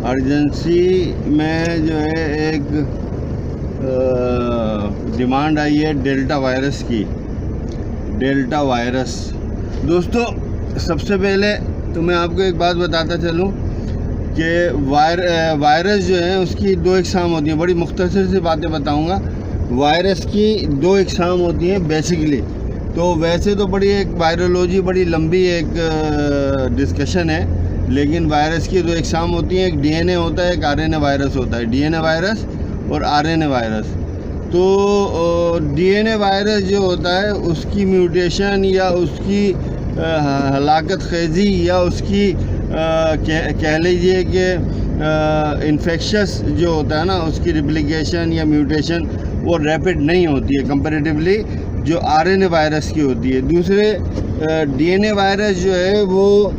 Emergency میں جو ہے ایک ڈیمانڈ آئی ہے ڈیلٹا وائرس کی. ڈیلٹا وائرس دوستو، سب سے پہلے تو میں آپ کو ایک بات بتاتا چلوں کہ وائرس جو ہے اس کی دو اقسام ہوتی ہیں. بڑی مختصر سی باتیں بتاؤں گا. وائرس کی دو اقسام ہوتی ہیں بیسیکلی. تو ویسے تو بڑی ایک وائرولوجی بڑی لمبی ایک ڈسکشن ہے، لیکن وائرس کی دو اقسام ہوتی ہیں. ایک ڈی این اے ہوتا ہے، ایک آر این اے وائرس ہوتا ہے. ڈی این اے وائرس اور آر این اے وائرس. تو ڈی این اے وائرس جو ہوتا ہے اس کی میوٹیشن یا اس کی ہلاکت خیزی یا اس کی کہہ لیجیے کہ انفیکشس جو ہوتا ہے نا، اس کی ریپلیکیشن یا میوٹیشن وہ ریپڈ نہیں ہوتی ہے کمپیریٹیولی جو آر این اے وائرس کی ہوتی ہے. دوسرے ڈی این اے وائرس جو ہے وہ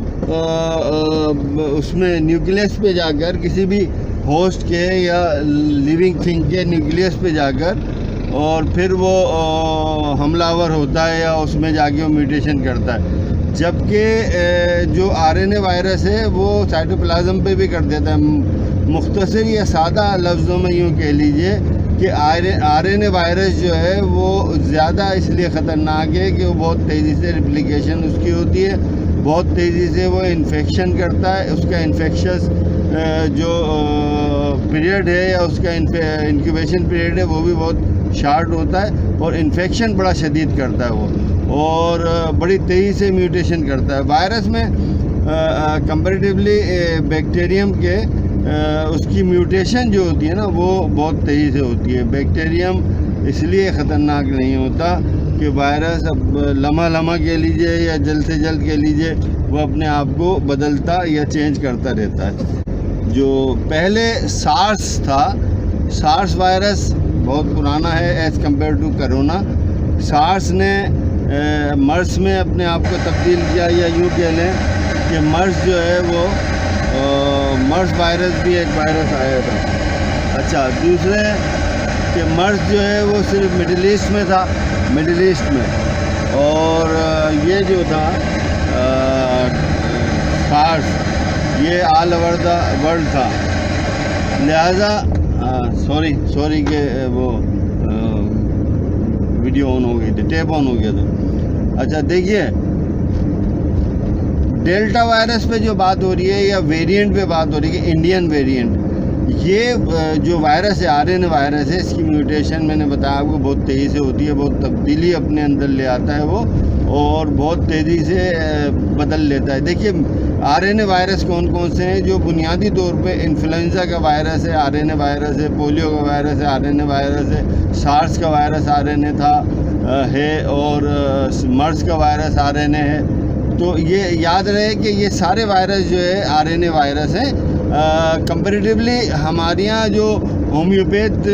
اس میں نیوکلیس پہ جا کر کسی بھی ہوسٹ کے یا لیونگ تھنگ کے نیوکلیس پہ جا کر اور پھر وہ حملہ آور ہوتا ہے یا اس میں جا کے وہ میوٹیشن کرتا ہے. جبکہ جو آر این اے وائرس ہے وہ سائٹوپلازم پہ بھی کر دیتا ہے. مختصر یا سادہ لفظوں میں یوں کہہ لیجئے کہ آر این اے وائرس جو ہے وہ زیادہ اس لیے خطرناک ہے کہ وہ بہت تیزی سے ریپلیکیشن اس کی ہوتی ہے، بہت تیزی سے وہ انفیکشن کرتا ہے. اس کا انفیکشس جو پیریڈ ہے یا اس کا انکیوبیشن پیریڈ ہے وہ بھی بہت شارٹ ہوتا ہے اور انفیکشن بڑا شدید کرتا ہے وہ، اور بڑی تیزی سے میوٹیشن کرتا ہے. وائرس میں کمپیریٹیولی بیکٹیریم کے اس کی میوٹیشن جو ہوتی ہے نا وہ بہت تیزی سے ہوتی ہے. بیکٹیریم اس لیے خطرناک نہیں ہوتا کہ وائرس اب لمحہ کہہ لیجئے یا جلد سے جلد کہہ لیجئے وہ اپنے آپ کو بدلتا یا چینج کرتا رہتا ہے. جو پہلے سارس تھا، سارس وائرس بہت پرانا ہے ایز کمپیئر ٹو کرونا. سارس نے مرس میں اپنے آپ کو تبدیل کیا، یا یوں کہہ لیں کہ مرس جو ہے وہ مرس وائرس بھی ایک وائرس آیا تھا. اچھا، دوسرے کہ مرس جو ہے وہ صرف مڈل ایسٹ میں تھا، مڈل ایسٹ میں، اور یہ جو تھا سارس یہ آل اوور دا ورلڈ تھا. لہذا سوری کہ وہ ویڈیو آن ہو گئی تھی، ٹیپ آن ہو گیا تھا. اچھا دیکھیے، ڈیلٹا وائرس پہ جو بات ہو رہی ہے یا ویریئنٹ پہ بات ہو رہی ہے کہ انڈین ویریئنٹ، یہ جو وائرس ہے آر این اے وائرس ہے، اس کی میوٹیشن میں نے بتایا آپ کو بہت تیزی سے ہوتی ہے، بہت تبدیلی اپنے اندر لے آتا ہے وہ، اور بہت تیزی سے بدل لیتا ہے. دیکھیے آر این اے وائرس کون کون سے ہیں؟ جو بنیادی طور پہ انفلوئنزا کا وائرس ہے آر این اے وائرس ہے، پولیو کا وائرس ہے آر این اے وائرس ہے، سارس کا وائرس آر این اے ہے، اور مرس کا وائرس آر این اے ہے. تو یہ یاد رہے کہ یہ سارے وائرس جو ہے آر این اے وائرس ہیں. کمپیریٹیولی ہمارے یہاں جو ہومیوپیتھ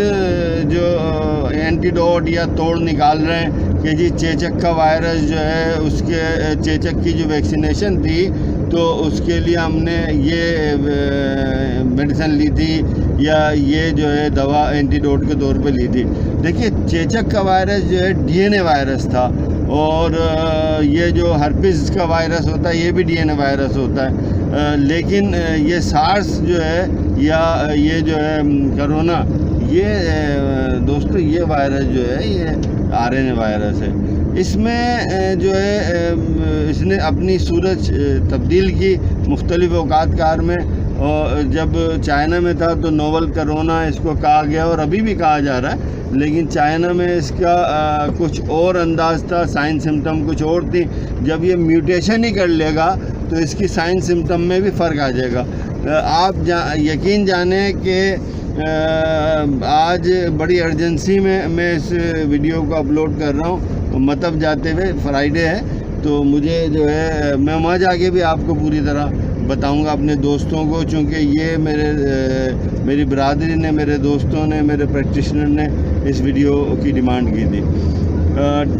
جو اینٹیڈوٹ یا توڑ نکال رہے ہیں کہ جی چیچک کا وائرس جو ہے اس کے چیچک کی جو ویکسینیشن تھی تو اس کے لیے ہم نے یہ میڈیسن لی تھی یا یہ جو ہے دوا اینٹیڈوٹ کے طور پہ لی تھی. دیکھیے چیچک کا وائرس جو ہے ڈی این اے وائرس تھا، اور یہ جو ہرپس کا وائرس ہوتا ہے یہ بھی ڈی این اے وائرس ہوتا ہے. لیکن یہ سارس جو ہے یا یہ جو ہے کرونا، یہ دوستو یہ وائرس جو ہے یہ آر این اے وائرس ہے. اس میں جو ہے اس نے اپنی صورت تبدیل کی مختلف اوقات کار میں. اور جب چائنا میں تھا تو نوول کرونا اس کو کہا گیا، اور ابھی بھی کہا جا رہا ہے، لیکن چائنا میں اس کا کچھ اور انداز تھا، سائن سمٹم کچھ اور تھی. جب یہ میوٹیشن ہی کر لے گا تو اس کی سائن سمٹم میں بھی فرق آ جائے گا. آپ یقین جانیں کہ آج بڑی ایمرجنسی میں اس ویڈیو کو اپلوڈ کر رہا ہوں، مطلب جاتے ہوئے فرائیڈے ہے، تو مجھے جو ہے میں وہاں جا کے بھی آپ کو پوری طرح بتاؤں گا اپنے دوستوں کو، چونکہ یہ میری برادری نے، میرے دوستوں نے، میرے پریکٹیشنر نے اس ویڈیو کی ڈیمانڈ کی تھی.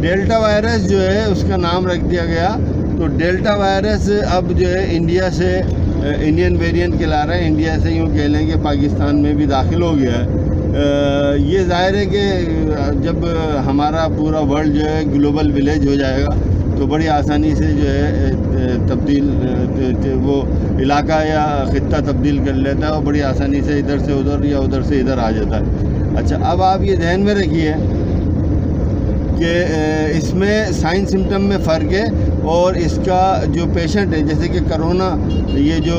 ڈیلٹا وائرس جو ہے اس کا نام رکھ دیا گیا. تو ڈیلٹا وائرس اب جو ہے انڈیا سے انڈین ویریئنٹ کہلا رہا ہے، انڈیا سے یوں کہہ لیں کہ پاکستان میں بھی داخل ہو گیا ہے. یہ ظاہر ہے کہ جب ہمارا پورا ورلڈ جو ہے گلوبل ولیج ہو جائے گا تو بڑی آسانی سے جو ہے تبدیل وہ علاقہ یا خطہ تبدیل کر لیتا ہے اور بڑی آسانی سے ادھر سے ادھر یا ادھر سے ادھر آ جاتا ہے۔ اچھا، اب آپ یہ ذہن میں رکھیے کہ اس میں سائن سمٹم میں فرق ہے، اور اس کا جو پیشنٹ ہے، جیسے کہ کرونا یہ جو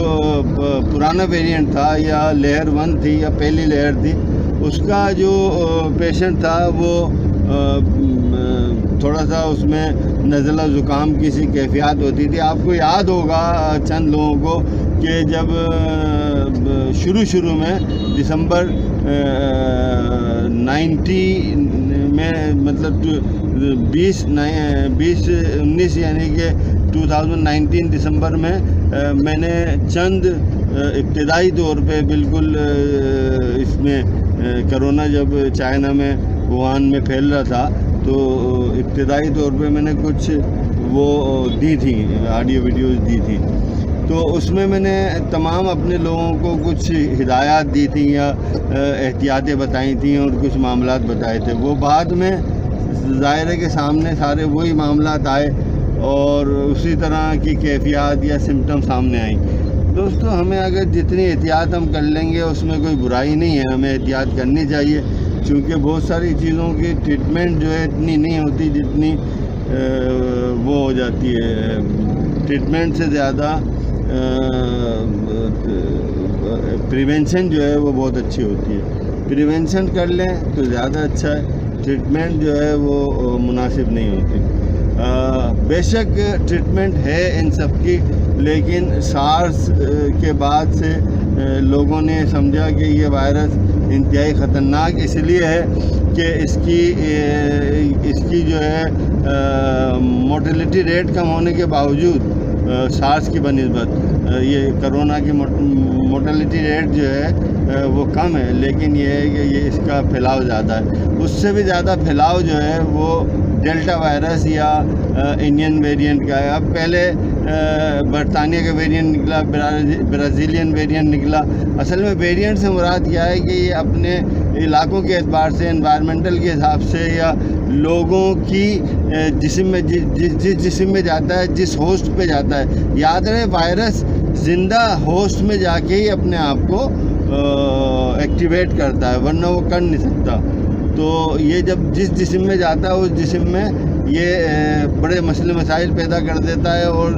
پرانا ویریئنٹ تھا یا لہر 1 تھی یا پہلی لہر تھی، اس کا جو پیشنٹ تھا وہ تھوڑا سا اس میں نزلہ زکام کی سی کیفیات ہوتی تھی۔ آپ کو یاد ہوگا چند لوگوں کو کہ جب شروع میں دسمبر 90 میں مطلب 2019 یعنی کہ 2019 دسمبر میں میں نے چند ابتدائی طور پہ بالکل اس میں کرونا جب چائنا میں ووہان میں پھیل رہا تھا، تو ابتدائی طور پہ میں نے کچھ وہ دی تھی آڈیو ویڈیوز دی تھی، تو اس میں نے تمام اپنے لوگوں کو کچھ ہدایات دی تھیں یا احتیاطیں بتائی تھیں اور کچھ معاملات بتائے تھے۔ وہ بعد میں ظاہر ہے کہ سامنے سارے وہی معاملات آئے اور اسی طرح کی کیفیات یا سمٹم سامنے آئیں۔ دوستو، ہمیں اگر جتنی احتیاط ہم کر لیں گے اس میں کوئی برائی نہیں ہے، ہمیں احتیاط کرنی چاہیے، چونکہ بہت ساری چیزوں کی ٹریٹمنٹ جو ہے اتنی نہیں ہوتی جتنی وہ ہو جاتی ہے۔ ٹریٹمنٹ سے زیادہ پریونشن جو ہے وہ بہت اچھی ہوتی ہے۔ پریونشن کر لیں تو زیادہ اچھا ہے، ٹریٹمنٹ جو ہے وہ مناسب نہیں ہوتی۔ بے شک ٹریٹمنٹ ہے ان سب کی، لیکن سارس کے بعد سے لوگوں نے سمجھا کہ یہ وائرس انتہائی خطرناک اس لیے ہے کہ اس کی جو ہے مورٹیلیٹی ریٹ کم ہونے کے باوجود سارس کی بنسبت یہ کرونا کی مورٹیلیٹی ریٹ جو ہے وہ کم ہے، لیکن یہ ہے کہ یہ اس کا پھیلاؤ زیادہ ہے۔ اس سے بھی زیادہ پھیلاؤ جو ہے وہ ڈیلٹا وائرس یا انڈین ویریئنٹ کا ہے۔ اب پہلے برطانیہ کا ویریئنٹ نکلا، برازیلین ویریئنٹ نکلا۔ اصل میں ویریئنٹ سے مراد کیا ہے کہ یہ اپنے علاقوں کے اعتبار سے، انوائرمنٹل کے حساب سے یا لوگوں کی جسم میں جس جسم میں جاتا ہے، جس ہوسٹ پہ جاتا ہے۔ یاد رہے وائرس زندہ ہوسٹ میں جا کے ہی اپنے آپ کو ایکٹیویٹ کرتا ہے، ورنہ وہ کر نہیں سکتا۔ تو یہ جب جس جسم میں جاتا ہے اس جسم میں یہ بڑے مسئلے مسائل پیدا کر دیتا ہے اور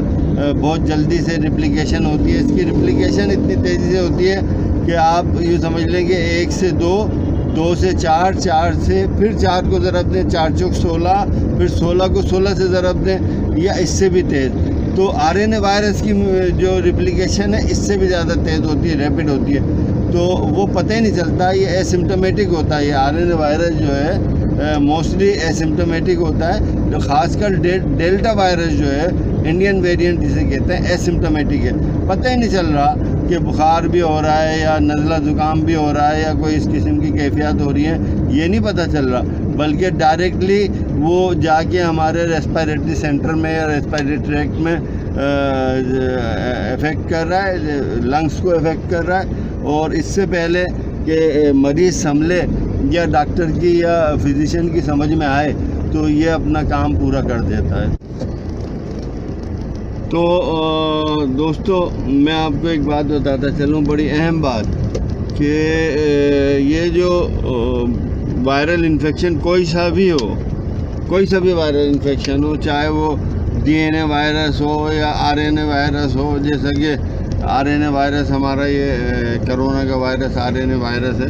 بہت جلدی سے ریپلیکیشن ہوتی ہے۔ اس کی ریپلیکیشن اتنی تیزی سے ہوتی ہے کہ آپ یوں سمجھ لیں کہ 1 سے 2، 2 سے 4، 4 سے پھر 4 کو ضرب دیں، 4 چوک 16، پھر 16 کو 16 سے ضرب دیں یا اس سے بھی تیز۔ تو RNA وائرس کی جو ریپلیکیشن ہے اس سے بھی زیادہ تیز ہوتی ہے، ریپڈ ہوتی ہے، تو وہ پتہ ہی نہیں چلتا، یہ ایسمپٹومیٹک ہوتا ہے۔ یہ RNA وائرس جو ہے موسٹلی ایسمپٹومیٹک ہوتا ہے، جو خاص کر ڈیلٹا وائرس جو ہے انڈین ویریئنٹ جسے کہتے ہیں ایسمپٹومیٹک ہے، پتہ ہی نہیں چل رہا کہ بخار بھی ہو رہا ہے یا نزلہ زکام بھی ہو رہا ہے یا کوئی اس قسم کی کیفیات ہو رہی ہیں، یہ نہیں پتہ چل رہا، بلکہ ڈائریکٹلی وہ جا کے ہمارے ریسپائریٹری سینٹر میں یا ریسپائریٹری ٹریکٹ میں افیکٹ کر رہا ہے، لنگس کو افیکٹ کر رہا ہے، اور اس سے پہلے کہ مریض سنبھلے یا ڈاکٹر کی یا فزیشین کی سمجھ میں آئے تو یہ اپنا کام پورا کر دیتا ہے۔ تو دوستو، میں آپ کو ایک بات بتاتا چلوں، بڑی اہم بات، کہ یہ جو وائرل انفیکشن کوئی سا بھی وائرل انفیکشن ہو، چاہے وہ DNA وائرس ہو یا RNA وائرس ہو، جیسا کہ RNA وائرس ہمارا یہ کرونا کا وائرس RNA وائرس ہے۔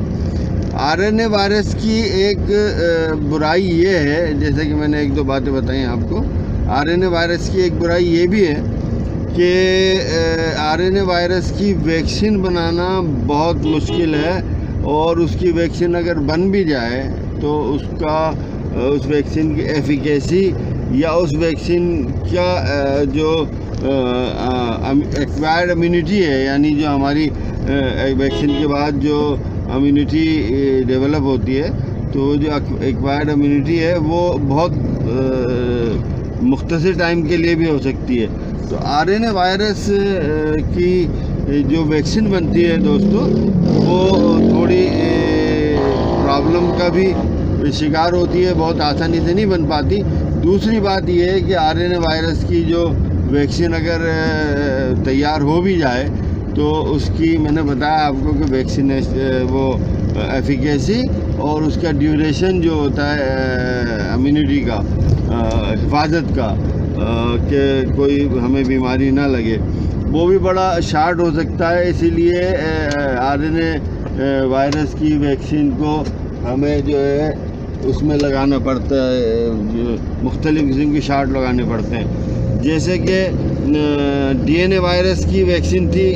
RNA وائرس کی ایک برائی یہ ہے، جیسے کہ میں نے 1-2 باتیں بتائیں آپ کو، RNA وائرس کی ایک برائی یہ بھی ہے کہ RNA وائرس کی ویکسین بنانا بہت مشکل ہے، اور اس کی ویکسین اگر بن بھی جائے تو اس ویکسین کی ایفیکیسی یا اس ویکسین کا جو ایکوائرڈ امیونٹی ہے، یعنی جو ہماری ویکسین کے بعد جو امیونٹی ڈیولپ ہوتی ہے، تو جو ایکوائرڈ امیونٹی ہے وہ بہت مختصر ٹائم کے لیے بھی ہو سکتی ہے۔ تو RNA وائرس کی جو ویکسین بنتی ہے دوستو، وہ تھوڑی پرابلم کا بھی شکار ہوتی ہے، بہت آسانی سے نہیں بن پاتی، دوسری بات یہ ہے کہ RNA وائرس کی جو ویکسین اگر تیار ہو بھی جائے تو اس کی میں نے بتایا آپ کو کہ ویکسینیشن وہ ایفیکیسی اور اس کا ڈیوریشن جو ہوتا ہے امیونٹی کا حفاظت کا کہ کوئی ہمیں بیماری نہ لگے وہ بھی بڑا شارٹ ہو سکتا ہے. اسی لیے RNA وائرس کی ویکسین کو ہمیں جو ہے اس میں لگانا پڑتا ہے, مختلف قسم کی شاٹ لگانے پڑتے ہیں. جیسے کہ DNA وائرس کی ویکسین تھی,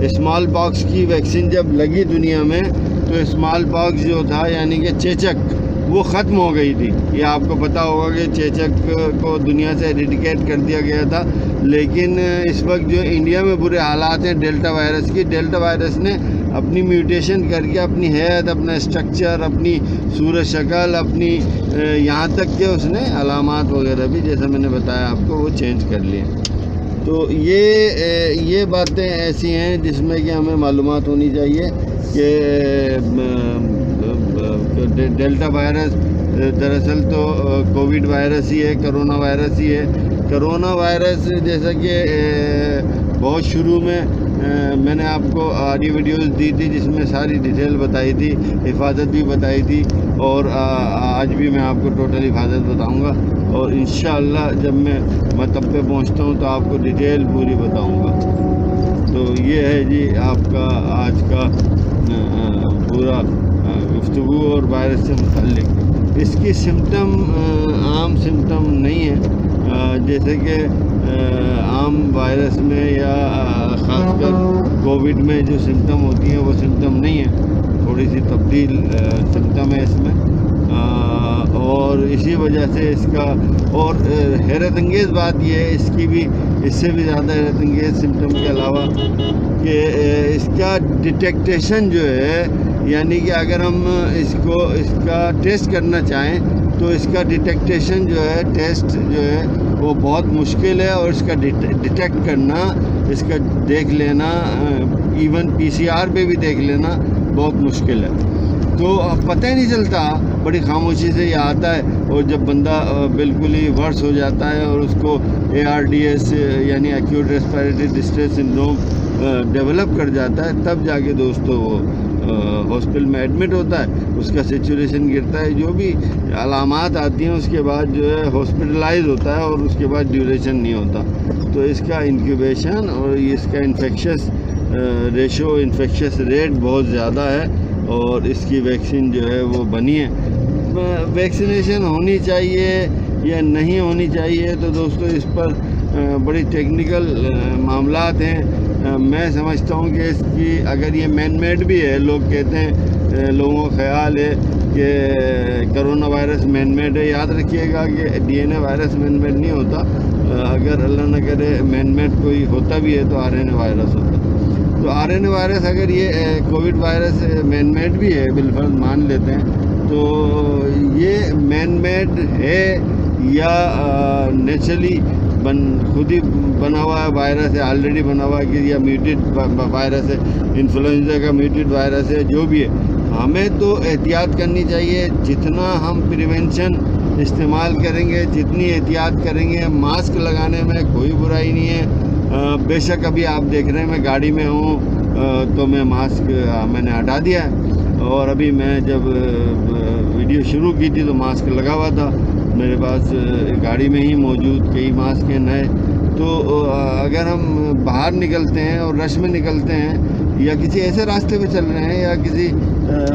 اسمال پاکس کی ویکسین جب لگی دنیا میں تو اسمال پاکس جو تھا یعنی کہ چیچک وہ ختم ہو گئی تھی. یہ آپ کو پتہ ہوگا کہ چیچک کو دنیا سے ایریڈیکیٹ کر دیا گیا تھا. لیکن اس وقت جو انڈیا میں برے حالات ہیں ڈیلٹا وائرس کی, ڈیلٹا وائرس نے اپنی میوٹیشن کر کے اپنی حیت, اپنا اسٹرکچر, اپنی صورت شکل, اپنی یہاں تک کہ اس نے علامات وغیرہ بھی جیسا میں نے بتایا آپ کو وہ چینج کر لیے. تو یہ باتیں ایسی ہیں جس میں کہ ہمیں معلومات ہونی چاہیے کہ ڈیلٹا وائرس دراصل تو کووڈ وائرس ہی ہے, کرونا وائرس ہی ہے. کرونا وائرس جیسا کہ بہت شروع میں نے آپ کو آڈیو ویڈیوز دی تھی جس میں ساری ڈیٹیل بتائی تھی, حفاظت بھی بتائی تھی, اور آج بھی میں آپ کو ٹوٹل حفاظت بتاؤں گا. اور انشاءاللہ جب میں مطب پہ پہنچتا ہوں تو آپ کو ڈیٹیل پوری بتاؤں گا. تو یہ ہے جی آپ کا آج کا پورا گفتگو اور وائرس سے متعلق. اس کی سمٹم عام سمٹم نہیں ہے جیسے کہ عام وائرس میں یا خاص کر کووڈ میں جو سمٹم ہوتی ہیں وہ سمٹم نہیں ہے, تھوڑی سی تبدیل سمٹم ہے اس میں. اور اسی وجہ سے اس کا اور حیرت انگیز بات یہ ہے اس کی بھی, اس سے بھی زیادہ حیرت انگیز سمٹم کے علاوہ کہ اس کا ڈیٹیکٹیشن جو ہے, یعنی کہ اگر ہم اس کا ٹیسٹ کرنا چاہیں تو اس کا ڈیٹیکٹیشن جو ہے, ٹیسٹ جو ہے وہ بہت مشکل ہے. اور اس کا ڈیٹیکٹ کرنا, اس کا دیکھ لینا, ایون PCR پہ بھی دیکھ لینا بہت مشکل ہے. تو پتہ ہی نہیں چلتا, بڑی خاموشی سے یہ آتا ہے, اور جب بندہ بالکل ہی ورس ہو جاتا ہے اور اس کو ARDS یعنی acute respiratory distress syndrome develop کر جاتا ہے, تب جا کے دوستو وہ ہاسپٹل میں ایڈمٹ ہوتا ہے, اس کا سیچوریشن گرتا ہے, جو بھی علامات آتی ہیں اس کے بعد جو ہے ہاسپٹلائز ہوتا ہے, اور اس کے بعد ڈیوریشن نہیں ہوتا. تو اس کا انکیوبیشن اور اس کا انفیکشس ریشو, انفیکشس ریٹ بہت زیادہ ہے, اور اس کی ویکسین جو ہے وہ بنی ہے. ویکسینیشن ہونی چاہیے یا نہیں ہونی چاہیے تو دوستو اس پر بڑی ٹیکنیکل معاملات ہیں. میں سمجھتا ہوں کہ اس کی اگر یہ مین میڈ بھی ہے, لوگ کہتے ہیں, لوگوں کا خیال ہے کہ کرونا وائرس مین میڈ ہے. یاد رکھیے گا کہ DNA وائرس مین میڈ نہیں ہوتا. اگر اللہ نہ کرے مین میڈ کوئی ہوتا بھی ہے تو RNA وائرس ہوتا. تو RNA وائرس اگر یہ کووڈ وائرس مین میڈ بھی ہے, بالفرض مان لیتے ہیں, تو یہ مین میڈ ہے یا نیچرلی خود ہی بنا ہوا وائرس ہے, آلریڈی بنا ہوا ہے, کہ یا میوٹیڈ وائرس ہے, انفلوئنزا کا میوٹیڈ وائرس ہے, جو بھی ہے, ہمیں تو احتیاط کرنی چاہیے. جتنا ہم پریونشن استعمال کریں گے, جتنی احتیاط کریں گے, ماسک لگانے میں کوئی برائی نہیں ہے. بے شک ابھی آپ دیکھ رہے ہیں میں گاڑی میں ہوں تو میں ماسک میں نے ہٹا دیا ہے, اور ابھی میں جب ویڈیو شروع کی تھی تو ماسک لگا ہوا تھا میرے پاس, گاڑی میں ہی موجود کئی ماسک ہیں نئے. تو اگر ہم باہر نکلتے ہیں اور رش میں نکلتے ہیں, یا کسی ایسے راستے پہ چل رہے ہیں, یا کسی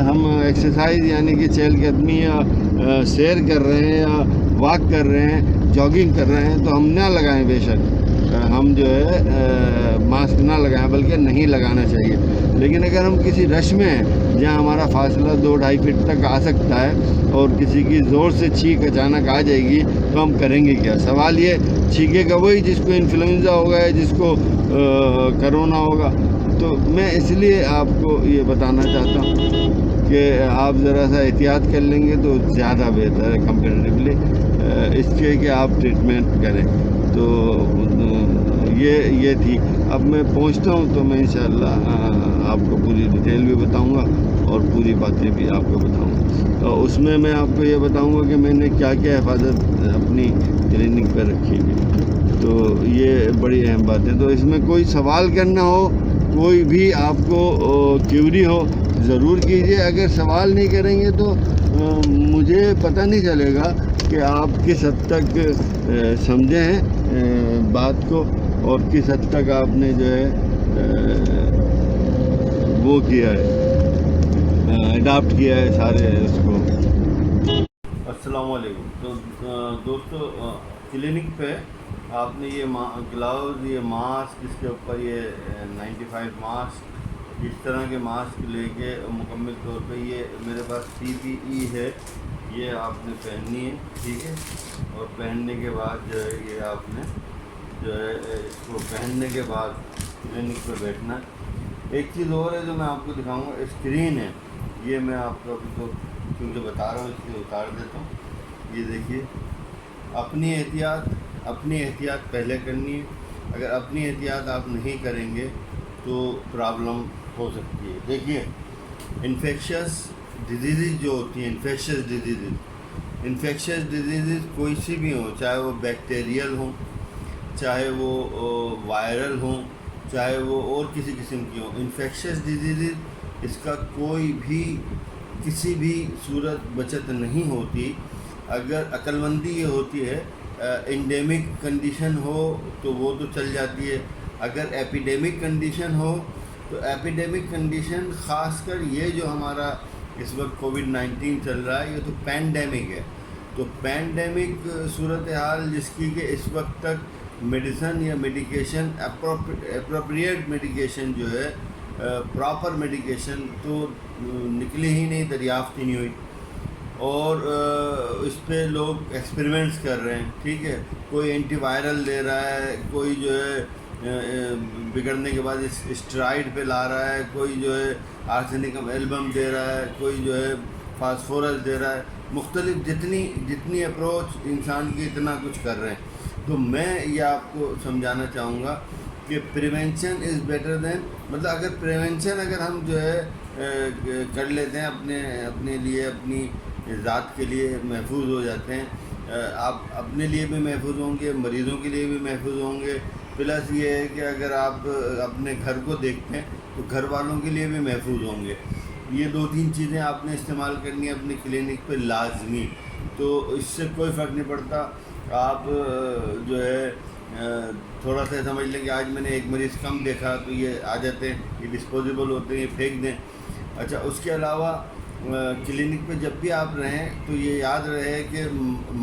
ہم ایکسرسائز یعنی کہ چہل قدمی یا سیر کر رہے ہیں, یا واک کر رہے ہیں, جاگنگ کر رہے ہیں, تو ہم نہ لگائیں. بے شک ہم جو ہے ماسک نہ لگائیں, بلکہ نہیں لگانا چاہیے. لیکن اگر ہم کسی رش میں ہیں جہاں ہمارا فاصلہ 2-2.5 فٹ تک آ سکتا ہے, اور کسی کی زور سے چھینک اچانک آ جائے گی, تو ہم کریں گے کیا؟ سوال یہ چھینکے گا وہی جس کو انفلوئنزا ہوگا یا جس کو کرونا ہوگا. تو میں اس لیے آپ کو یہ بتانا چاہتا ہوں کہ آپ ذرا سا احتیاط کر لیں گے تو زیادہ بہتر ہے کمپیریٹیولی اس کے کہ آپ ٹریٹمنٹ کریں. تو یہ تھی. اب میں پہنچتا ہوں تو میں انشاءاللہ آپ کو پوری ڈیٹیل بھی بتاؤں گا اور پوری باتیں بھی آپ کو بتاؤں گا. تو اس میں آپ کو یہ بتاؤں گا کہ میں نے کیا کیا حفاظت اپنی کلینک پہ رکھی ہوئی. تو یہ بڑی اہم بات ہے. تو اس میں کوئی سوال کرنا ہو، کوئی بھی آپ کو کیوری ہو، ضرور کیجیے. اگر سوال نہیں کریں گے تو مجھے پتہ نہیں چلے گا کہ آپ کس حد تک سمجھے ہیں بات کو اور کس حد تک آپ نے جو ہے وہ کیا ہے، اڈاپٹ کیا ہے سارے اس کو. السلام علیکم. تو دوستو، کلینک پہ آپ نے یہ گلاؤز، یہ ماسک، اس کے اوپر یہ 95 ماسک، اس طرح کے ماسک لے کے مکمل طور پہ یہ میرے پاس PPE ہے، یہ آپ نے پہننی ہے. ٹھیک ہے. اور پہننے کے بعد جو ہے یہ آپ نے جو ہے اس کو پہننے کے بعد کلینک پہ بیٹھنا ہے. ایک چیز اور ہے جو میں آپ کو دکھاؤں گا، اسکرین ہے. یہ میں آپ کو ابھی تو کیونکہ بتا رہا ہوں اس لیے اتار دیتا ہوں. یہ دیکھیے، اپنی احتیاط پہلے کرنی ہے. اگر اپنی احتیاط آپ نہیں کریں گے تو پرابلم ہو سکتی ہے. دیکھیے، انفیکشس ڈیزیزز جو ہوتی ہیں، انفیکشس ڈیزیزز کوئی سی بھی ہوں، چاہے وہ بیکٹیریل ہوں، چاہے وہ وائرل ہوں، چاہے وہ اور کسی قسم کی ہوں. انفیکشس ڈیزیزز اس کا کوئی بھی کسی بھی صورت بچت نہیں ہوتی. اگر عقل مندی یہ ہوتی ہے، انڈیمک کنڈیشن ہو تو وہ تو چل جاتی ہے. اگر ایپیڈیمک کنڈیشن ہو تو ایپیڈیمک کنڈیشن، خاص کر یہ جو ہمارا اس وقت کووڈ-19 چل رہا ہے، یہ تو پینڈیمک ہے. تو پینڈیمک صورتحال جس کی کہ اس وقت تک میڈیسن یا میڈیکیشن، اپروپریٹ میڈیکیشن جو ہے، پراپر میڈیکیشن تو نکلی ہی نہیں، دریافت ہی نہیں ہوئی. اور اس پہ لوگ ایکسپیریمنٹس کر رہے ہیں. ٹھیک ہے. کوئی اینٹی وائرل دے رہا ہے، کوئی جو ہے بگڑنے کے بعد اسٹرائڈ پہ لا رہا ہے، کوئی جو ہے آرسینکم ایلبم دے رہا ہے، کوئی جو ہے فاسفورس دے رہا ہے. مختلف جتنی اپروچ انسان کی اتنا کچھ کر رہے ہیں. تو میں یہ آپ کو سمجھانا چاہوں گا کہ پریونشن از بیٹر دین، مطلب اگر پریونشن اگر ہم جو ہے کر لیتے ہیں، اپنے لیے، اپنی ذات کے لیے محفوظ ہو جاتے ہیں. آپ اپنے لیے بھی محفوظ ہوں گے، مریضوں کے لیے بھی محفوظ ہوں گے. پلس یہ ہے کہ اگر آپ اپنے گھر کو دیکھتے ہیں تو گھر والوں کے لیے بھی محفوظ ہوں گے. یہ 2-3 چیزیں آپ نے استعمال کرنی ہے اپنی کلینک پہ لازمی. تو اس سے کوئی فرق نہیں پڑتا. آپ جو ہے تھوڑا سا سمجھ لیں کہ آج میں نے ایک مریض کم دیکھا تو یہ آ جاتے ہیں، یہ ڈسپوزیبل ہوتے ہیں، یہ پھینک دیں. اچھا، اس کے علاوہ کلینک پہ جب بھی آپ رہیں تو یہ یاد رہے کہ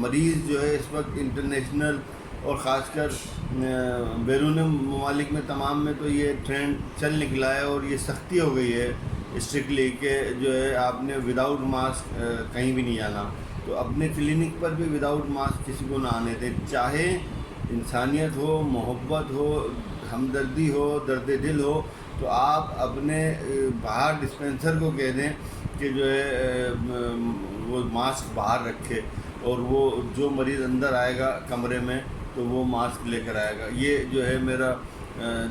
مریض جو ہے اس وقت انٹرنیشنل اور خاص کر بیرون ممالک میں تمام میں تو یہ ٹرینڈ چل نکلا ہے اور یہ سختی ہو گئی ہے اسٹرکٹلی کہ جو ہے آپ نے وداؤٹ ماسک کہیں بھی نہیں جانا. تو اپنے کلینک پر بھی وداؤٹ ماسک کسی کو نہ آنے دیں. چاہے انسانیت ہو، محبت ہو، ہمدردی ہو، درد دل ہو، تو آپ اپنے باہر ڈسپینسر کو کہہ دیں کہ جو ہے وہ ماسک باہر رکھے، اور وہ جو مریض اندر آئے گا کمرے میں تو وہ ماسک لے کر آئے گا. یہ جو ہے میرا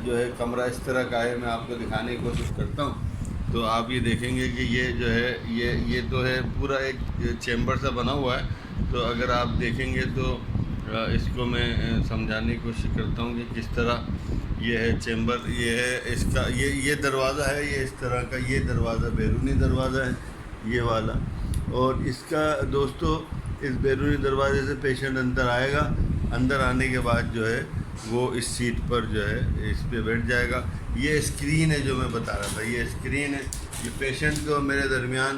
جو ہے کمرہ اس طرح کا ہے. میں آپ کو دکھانے کی کوشش کرتا ہوں تو آپ یہ دیکھیں گے کہ یہ جو ہے یہ تو ہے پورا ایک چیمبر سا بنا ہوا ہے. تو اگر آپ دیکھیں گے تو اس کو میں سمجھانے کی کوشش کرتا ہوں کہ کس طرح یہ ہے چیمبر. یہ ہے اس کا یہ دروازہ ہے، یہ اس طرح کا یہ دروازہ بیرونی دروازہ ہے یہ والا. اور اس کا دوستو اس بیرونی دروازے سے پیشنٹ اندر آئے گا. اندر آنے کے بعد جو ہے وہ اس سیٹ پر جو ہے اس پہ بیٹھ جائے گا. یہ اسکرین ہے جو میں بتا رہا تھا، یہ اسکرین ہے. یہ پیشنٹ کو میرے درمیان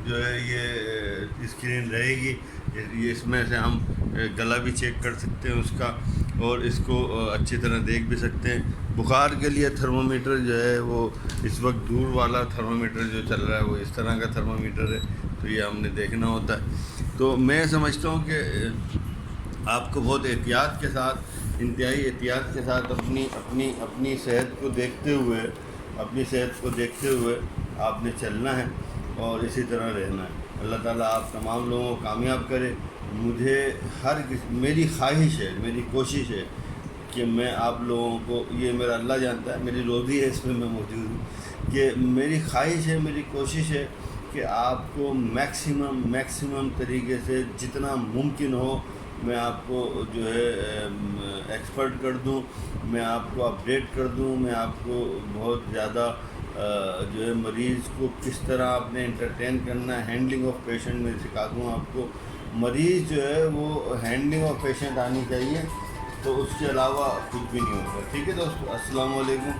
جو ہے یہ اسکرین رہے گی. یہ اس میں سے ہم گلا بھی چیک کر سکتے ہیں اس کا، اور اس کو اچھی طرح دیکھ بھی سکتے ہیں. بخار کے لیے تھرمومیٹر جو ہے وہ اس وقت دور والا تھرمومیٹر جو چل رہا ہے وہ اس طرح کا تھرمومیٹر ہے. تو یہ ہم نے دیکھنا ہوتا ہے. تو میں سمجھتا ہوں کہ آپ کو بہت احتیاط کے ساتھ، انتہائی احتیاط کے ساتھ اپنی صحت کو دیکھتے ہوئے آپ نے چلنا ہے اور اسی طرح رہنا ہے. اللہ تعالیٰ آپ تمام لوگوں کو کامیاب کرے. میری خواہش ہے، میری کوشش ہے کہ میں آپ لوگوں کو، یہ میرا اللہ جانتا ہے، میری روزی ہے اس میں میں موجود ہوں، کہ میری خواہش ہے، میری کوشش ہے کہ آپ کو میکسیمم طریقے سے جتنا ممکن ہو میں آپ کو جو ہے ایکسپرٹ کر دوں، میں آپ کو اپڈیٹ کر دوں، میں آپ کو بہت زیادہ جو ہے مریض کو کس طرح آپ نے انٹرٹین کرنا ہے، ہینڈلنگ آف پیشنٹ میں سکھا دوں آپ کو۔ مریض جو ہے وہ ہینڈلنگ آف پیشنٹ آنی چاہیے، تو اس کے علاوہ کچھ بھی نہیں ہوتا۔ ٹھیک ہے دوستو، السلام علیکم۔